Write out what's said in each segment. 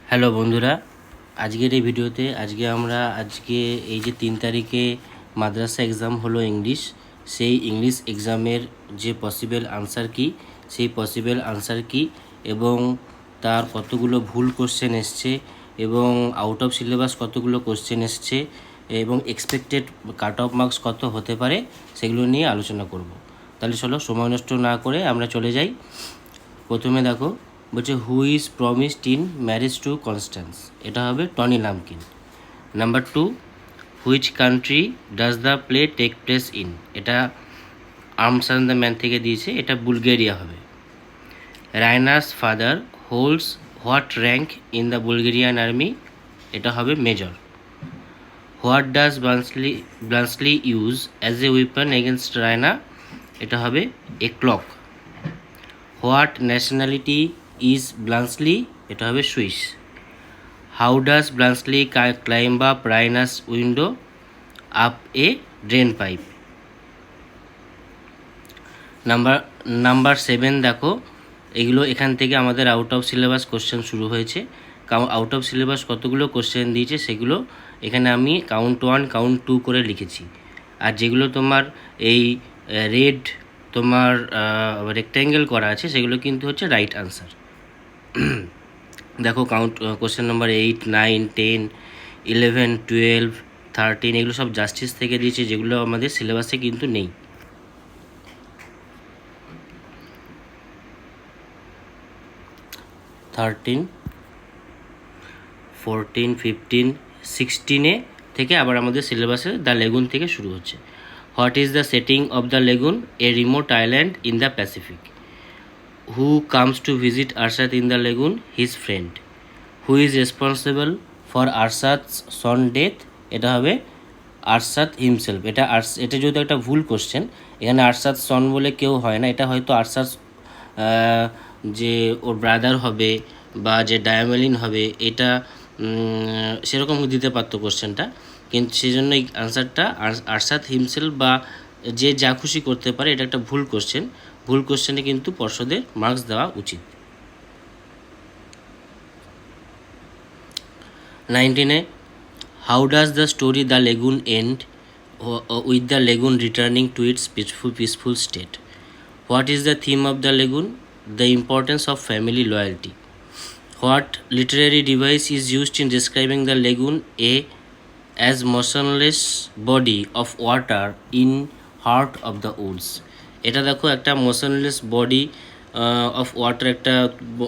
Hello বন্ধুরা, আজকের এই ভিডিওতে আমরা এই যে 3 তারিখে মাদ্রাসা এক্সাম হলো ইংলিশ, সেই ইংলিশ এক্সামের যে পসিবল আনসার কি, সেই পসিবল আনসার কি এবং তার কতগুলো ভুল কোশ্চেন এসছে এবং আউট অফ সিলেবাস কতগুলো কোশ্চেন এসছে এবং এক্সপেক্টেড কাট অফ মার্কস কত হতে পারে সেগুলো নিয়ে আলোচনা করব। তাহলে চলো সময় নষ্ট না করে আমরা চলে যাই। প্রথমে দেখো, বলছে who is promised in marriage to Constance, এটা হবে Tony Lumpkin. Number 2, which country does the play take place in, এটা আর্মস অ্যান্ড দ্য ম্যান থেকে দিয়েছে, এটা বুলগেরিয়া হবে। Raina's father holds what rank in the Bulgarian army, এটা হবে major. What does Bluntschli use as a weapon against Raina, এটা হবে a clock. What nationality is Bluntschli, এটা হবে Swiss. How does ব্লান্সলি climb up Raina's window up a drain pipe. Number 7 দেখো, এগুলো এখান থেকে আমাদের আউট অফ সিলেবাস কোশ্চেন শুরু হয়েছে। আউট অফ সিলেবাস কতগুলো কোশ্চেন দিয়েছে সেগুলো এখানে আমি কাউন্ট 1 কাউন্ট 2 করে লিখেছি। আর যেগুলো তোমার এই রেড তোমার রেক্ট্যাঙ্গেল করা আছে সেগুলো কিন্তু হচ্ছে রাইট আনসার। দেখো কোশ্চেন নম্বর 8, 9, 10, 11, 12, 13 এগুলো সব জাস্টিস থেকে দিয়েছে, যেগুলো আমাদের সিলেবাসে কিন্তু নেই। থার্টিন, 14, 15, 16 থেকে আবার আমাদের সিলেবাসে দ্য লেগুন থেকে শুরু হচ্ছে। What is the setting of the lagoon, a remote island in the Pacific. Who comes to visit Arshad in the lagoon, his friend. Who is responsible for Arshad's son death, এটা হবে Arshad himself. এটা যেহেতু একটা ভুল question, এখানে আরশাদ সন বলে কেউ হয় না, এটা হয়তো আরশাদ যে ওর ব্রাদার হবে বা যে ডায়ামেলিন হবে, এটা সেরকম দিতে পারতো কোশ্চেনটা, কিন্তু সেই জন্য এই আনসারটা আরশাদ হিমসেলফ বা যে যা খুশি করতে পারে, এটা একটা ভুল কোশ্চেন। ভুল কোশ্চেনে কিন্তু পর্ষদের মার্কস দেওয়া উচিত। 19, how does the story the lagoon end with the lagoon returning to its peaceful state. What is the theme of the lagoon, the importance of family loyalty. What literary device is used in describing the lagoon as motionless body of water in heart of the woods? এটা দেখো, একটা motionless body of water, একটা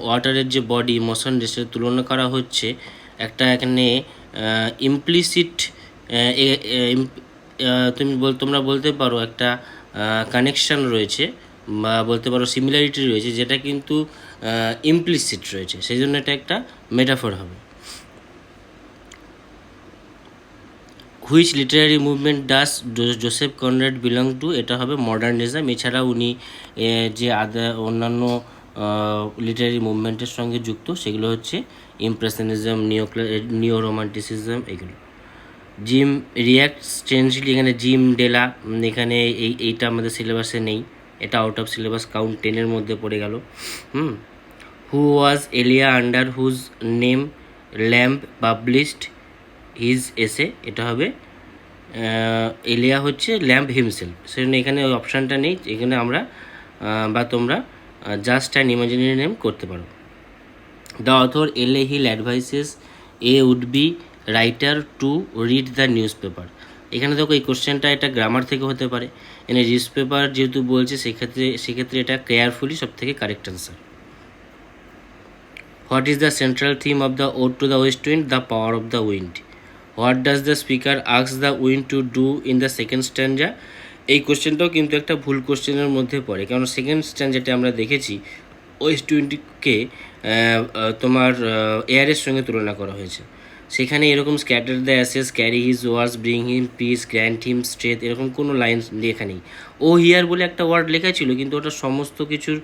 ওয়াটারের যে body motionless, তুলনা করা হচ্ছে একটা এখানে ইমপ্লিসিট, তোমরা বলতে পারো একটা কানেকশান রয়েছে বা বলতে পারো সিমিলারিটি রয়েছে, যেটা কিন্তু ইমপ্লিসিট রয়েছে, সেই জন্য এটা একটা মেটাফর হবে। Which Literary movement does Joseph Conrad belong to, এটা হবে মডার্নিজম। এছাড়া উনি যে অন্যান্য লিটারারি মুভমেন্টের সঙ্গে যুক্ত, সেগুলো হচ্ছে ইমপ্রেশনিজম, নিও রোমান্টিসিজম, এগুলো। জিম রিয়াক্ট স্ট্রেঞ্জলি, এখানে জিম ডেলা, এখানে এইটা আমাদের সিলেবাসে নেই, এটা আউট অফ সিলেবাস কাউন্ট 10 মধ্যে পড়ে গেল। Who was Elia under whose name Lamb published his essay, এটা হবে এলিয়া হচ্ছে ল্যাম্প হিমসেলফ, সেজন্য এখানে ওই অপশানটা নেই। এখানে আমরা বা তোমরা জাস্ট অ্যান ইমাজিনারি নেম করতে পারো। The author Elle Hill advises a would be writer to read the newspaper. এখানে দেখো এই কোশ্চেনটা এটা গ্রামার থেকে হতে পারে, এখানে নিউজ পেপার যেহেতু বলছে সেক্ষেত্রে এটা কেয়ারফুলি সব থেকে correct answer. What is the central theme of the ode to the west wind, the power of the wind. What does the speaker ask the wind to do in the second stanza. এই কোশ্চেনটাও কিন্তু একটা ভুল কোশ্চেনের মধ্যে পড়ে, কারণ second স্ট্যান্ডাতে আমরা দেখেছি ওয়েস্ট উইন্ডকে তোমার এয়ারের সঙ্গে তুলনা করা হয়েছে, সেখানে এরকম scatter the ashes, carry his words, bring him peace, grant him strength, এরকম কোনো লাইন লেখা নেই। ও হিয়ার বলে একটা ওয়ার্ড লেখা ছিল, কিন্তু ওটা সমস্ত কিছুর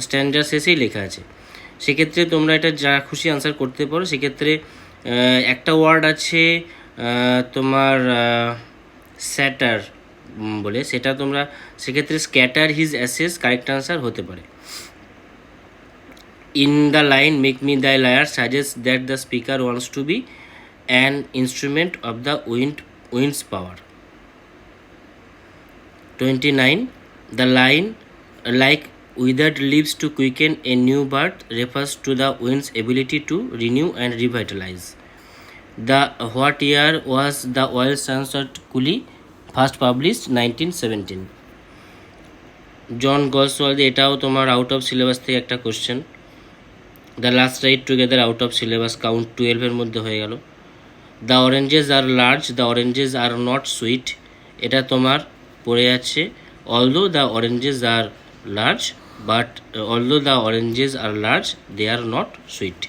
স্ট্যান্ডার শেষেই লেখা আছে। সেক্ষেত্রে তোমরা এটা যা খুশি আনসার করতে পারো। সেক্ষেত্রে একটা ওয়ার্ড আছে তোমার স্যাটার বলে, সেটা তোমরা সেক্ষেত্রে scatter his ashes correct answer হতে পারে। in the line make me thy lyre suggests that the speaker wants to be an instrument of the wind's power. 29. The line like withered leaves to quicken a new birth refers to the wind's ability to renew and revitalize. The what year was the oil sunset Coolie first published? 1917. জন গসওয়ালদি, এটাও তোমার out of syllabus থেকে একটা question. The last ride together out of syllabus, count 12-এর মধ্যে হয়ে গেল। The oranges are large, the oranges are not sweet, এটা তোমার পড়ে আছে although the oranges are large but although the oranges are large they are not sweet.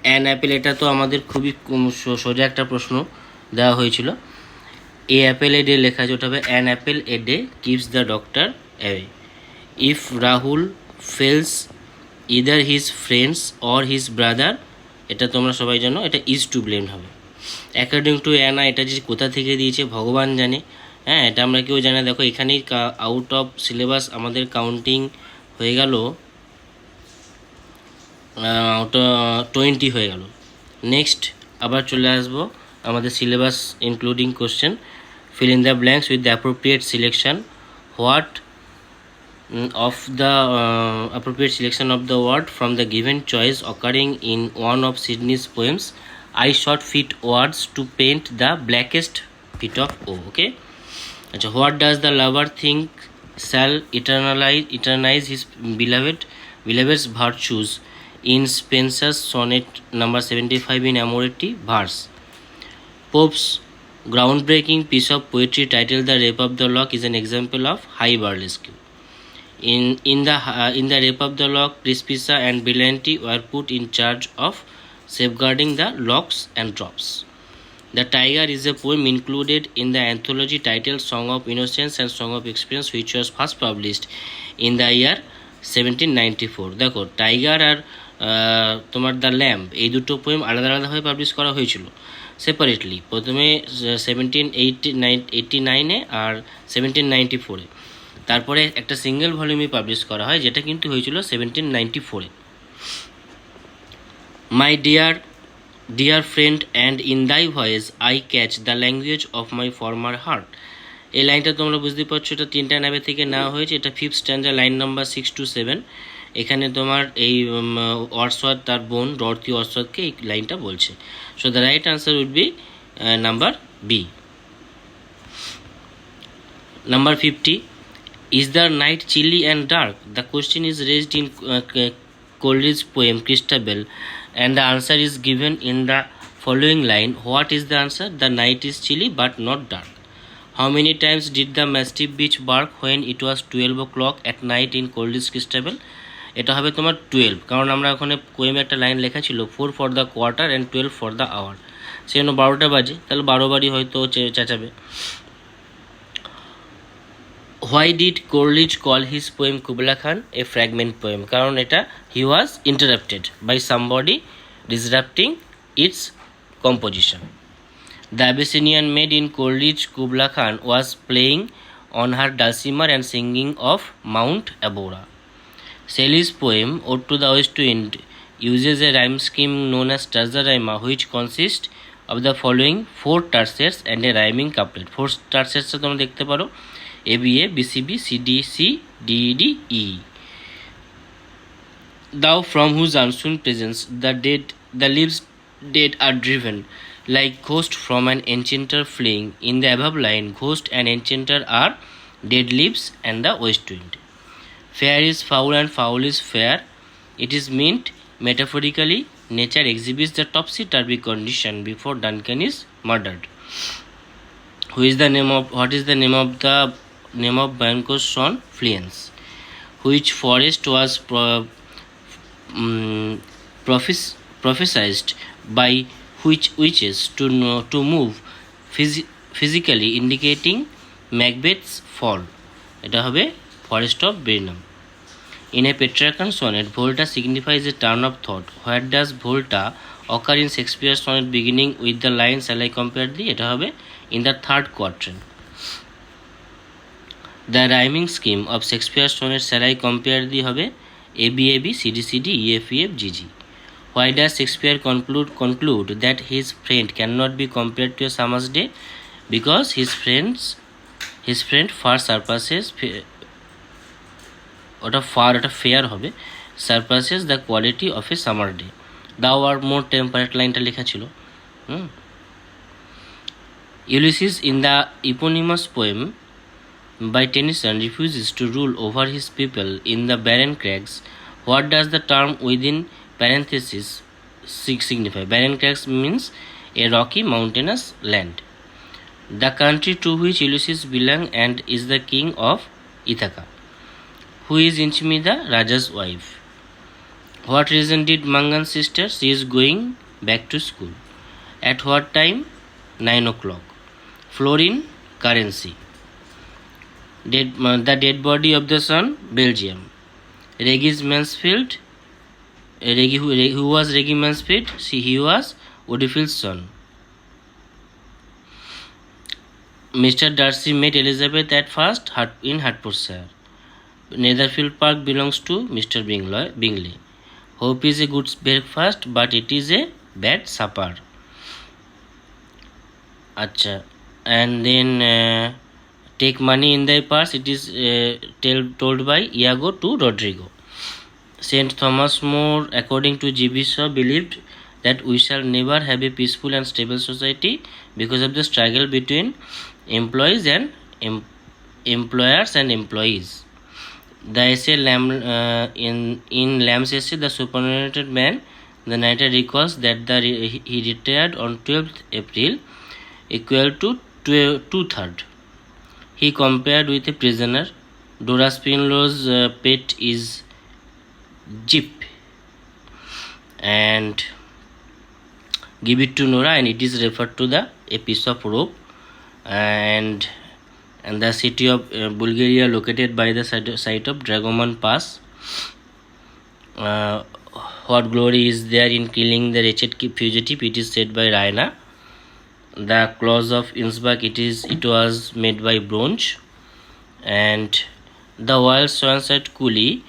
An apple, এটা তো আমাদের খুবই সোজা একটা প্রশ্ন দেওয়া হয়েছিল। এ অ্যাপেল এ ডে লেখা আছে, ওটা হবে an apple a day keeps the doctor away. If Rahul fails either his friends or his brother, এটা তোমরা সবাই জানো, এটা ইজ টু ব্লেম হবে। অ্যাকর্ডিং টু অ্যানা, এটা যে কোথা থেকে দিয়েছে ভগবান জানে, হ্যাঁ এটা আমরা কেউ জানি না। দেখো এখানেই আউট অফ সিলেবাস আমাদের কাউন্টিং হয়ে গেল 20 হয়ে গেল। নেক্সট আবার চলে আসবো আমাদের syllabus including question. fill in the blanks with the appropriate selection. What of the appropriate selection of the word from the given choice occurring in one of Sydney's poems? I shot fit words to paint the blackest bit of O. Okay. So what does the lover think shall eternize his beloved's virtues in Spenser's sonnet number 75 in Amoreti verse? Pope's groundbreaking piece of poetry titled The Rape of the Lock is an example of high burlesque. In the Rape of the Lock, Crispissa and Brillianti were put in charge of safeguarding the locks and drops. The Tiger is a poem included in the anthology titled Song of Innocence and Song of Experience, which was first published in the year 1794. দেখো tiger আর তোমার the lamb, এই দুটো poem আলাদা আলাদাভাবে publish করা হয়েছিল separately. প্রথমে 1789 আর 1794, তারপরে একটা সিঙ্গেল ভলিউমে পাবলিশ করা হয়, যেটা কিন্তু হয়েছিল 1794। My dear friend and in thy voice I catch the language of my former heart, এই লাইনটা তোমরা বুঝতে পারছো, এটা তিনটা নাবে থেকে নেওয়া হয়েছে। এটা 5th স্ট্যান্ডার লাইন নাম্বার 6 to 7। এখানে তোমার এই ওয়ার্ডসওয়ার্থ তার বোন ডরথি ওয়ার্ডসওয়ার্থকে এই লাইনটা বলছে। So the right answer would be number B. Number 50, is the night chilly and dark? The question is raised in Coleridge's poem Christabel, and the answer is given in the following line. What is the answer? The night is chilly but not dark. How many times did the mastiff bitch bark when it was 12 o'clock at night in Coleridge's Christabel? এটা হবে তোমার 12, কারণ আমরা ওখানে পোয়েমে একটা line লেখা ছিল 4 for the quarter and 12 for the hour, সেই জন্য 12টা বাজে, তাহলে 12 বারই হয়তো চেঁচাবে। Why did Coleridge call his poem Kubla Khan a fragment poem? কারণ এটা he was interrupted by somebody disrupting its composition. The Abyssinian maid in Coleridge Kubla Khan was playing on her dulcimer and singing of Mount Abora. Shelley's poem Ode to the West Wind uses a rhyme scheme known as Trazarima, which consists of the following 4 tercets and a rhyming couplet. 4 tercets তোমরা দেখতে পারো ABA, BCB, CDC, DED, E. Thou from whose unseen presence the leaves dead are driven, like ghost from an enchanter fleeing. In the above line, ghost and enchanter are dead leaves and the west wind. Fair is foul and foul is fair. It is meant metaphorically. Nature exhibits the topsy-turvy condition before Duncan is murdered. What is the name of Banquo's son? Fleance. Which forest was prophesied by which witches to move physically, indicating Macbeth's fall? এটা হবে Forest of Birnam. In a Petrarchan sonnet, volta signifies a turn of thought. Where does volta occur in Shakespeare's sonnet beginning with the line shall I compare thee? এটা হবে in the 3rd quatrain. The rhyming scheme of Shakespeare's sonnet shall I compare thee হবে ABAB, CDCD, EFEF, GG. Why does Shakespeare conclude that his friend cannot be compared to a summer's day? Because his friend far surpasses fair হবে surpasses the quality of a summer day. Thou art more temperate লাইনটা লেখা ছিল। Ulysses in the eponymous poem by Tennyson refuses to rule over his people in the barren crags. What does the term within parentheses signify? Barren crags means a rocky mountainous land. The country to which Ulysses belongs and is the king of Ithaca. Who is Inchmida, Raja's wife? What reason did Mangan's sister? She is going back to school. At what time? 9 o'clock. Florin, currency. The dead body of the sun, Belgium. Regis Mansfield, who was Regis Mansfield? He was Woodfield's son. Mr. Darcy met Elizabeth at first in Hertfordshire. Netherfield Park belongs to Mr. Bingley. Hope is a good breakfast, but it is a bad supper. Acha. And then take money in thy purse, it is told by Iago to Rodrigo. Saint Thomas More, according to G.B. Shaw, believed that we shall never have a peaceful and stable society because of the struggle between employees and employers and employees. The essay in Lamb's essay, The Superannuated Man, the narrator recalls that he retired on 12th April, equal to 2/3. He compared with a prisoner. Dora Spinlow's pet is Jip, and give it to Nora, and it is referred to a piece of rope, and the city of Bulgaria located by the site of Dragoman Pass. What glory is there in killing the wretched fugitive? It is said by Raina. The clause of Innsbruck, it was made by bronze. And the wild swans at Cooley,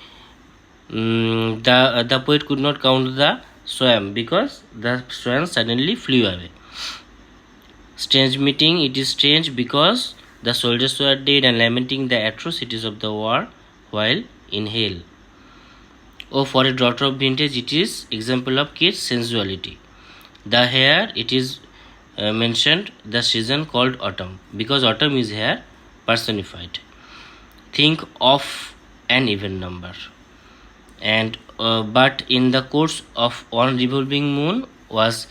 the poet could not count the swam because the swans suddenly flew away. Strange meeting, it is strange because the soldiers were dead and lamenting the atrocities of the war while in hell. Oh, for a daughter of vintage, it is example of kids' sensuality. The hair, it is mentioned the season called autumn because autumn is here personified. Think of an even number. And but in the course of one revolving moon was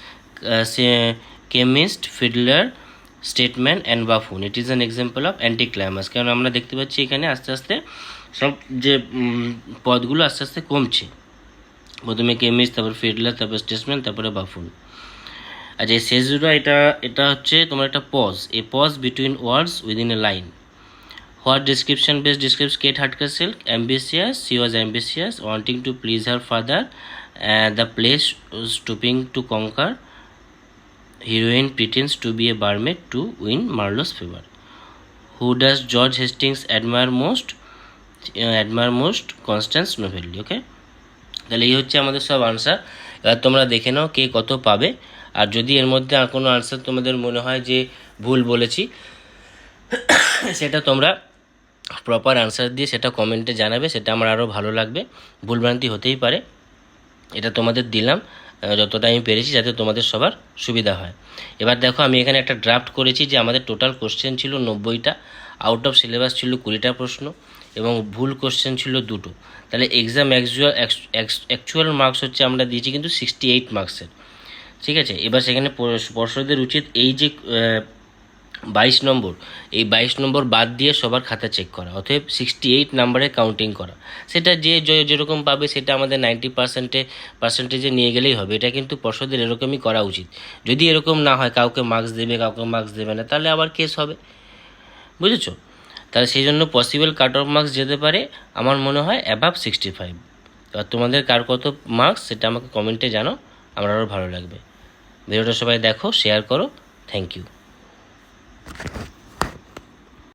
chemist, fiddler, statesman and buffoon. It is an example of anticlimax. কারণ আমরা দেখতে পাচ্ছি এখানে আস্তে আস্তে সব যে পদগুলো আস্তে আস্তে কমছে। প্রথমে কেমিস্ট, তারপর ফিডলার, তারপর স্টেটসম্যান, তারপরে বাফুন। আচ্ছা, এই শেষটা এটা হচ্ছে তোমার একটা pause, a pause between words within a line. What description best describes Kate Hardcastle? Ambitious, she was ambitious, wanting to please her father, the place stooping to conquer, heroine pretends to be a barmaid to win Marlowe's favor. Who does George Hastings admire most? Constance Novelli. ওকে, তাহলে এই হচ্ছে আমাদের সব answer. এবার তোমরা দেখে নাও কে কত পাবে, আর যদি এর মধ্যে আর কোনো আনসার তোমাদের মনে হয় যে ভুল বলেছি সেটা তোমরা প্রপার আনসার দিয়ে সেটা কমেন্টে জানাবে, সেটা আমার আরও ভালো লাগবে। ভুলভ্রান্তি হতেই পারে, এটা তোমাদের দিলাম যতটা আমি পেরেছি যাতে তোমাদের সবার সুবিধা হয়। এবার দেখো আমি এখানে একটা ড্রাফট করেছি যে আমাদের টোটাল কোশ্চেন ছিল 90টা, আউট অফ সিলেবাস ছিল 20টা প্রশ্ন এবং ভুল কোশ্চেন ছিল 2টো। তাহলে এক্সাম অ্যাকচুয়াল মার্কস হচ্ছে আমরা দিয়েছি কিন্তু 68 মার্কসের, ঠিক আছে। এবার সেখানে পর্ষদের উচিত এই যে 22 নম্বর, এই 22 নম্বর বাদ দিয়ে সবার খাতা চেক করা, অতএব 68 নাম্বারে কাউন্টিং করা। সেটা যেরকম পাবে সেটা আমাদের 90% নিয়ে গেলেই হবে। এটা কিন্তু পর্ষদের এরকমই করা উচিত। যদি এরকম না হয়, কাউকে মার্কস দেবে কাউকে মার্কস দেবে না, তাহলে আবার কেস হবে, বুঝেছো? তাহলে সেই জন্য পসিবল কাট অফ মার্কস যেতে পারে আমার মনে হয় অ্যাবাভ 65। এবার তোমাদের কার কত মার্কস সেটা আমাকে কমেন্টে জানো, আমার আরও ভালো লাগবে। ভিডিওটা সবাই দেখো, শেয়ার করো, থ্যাংক ইউ।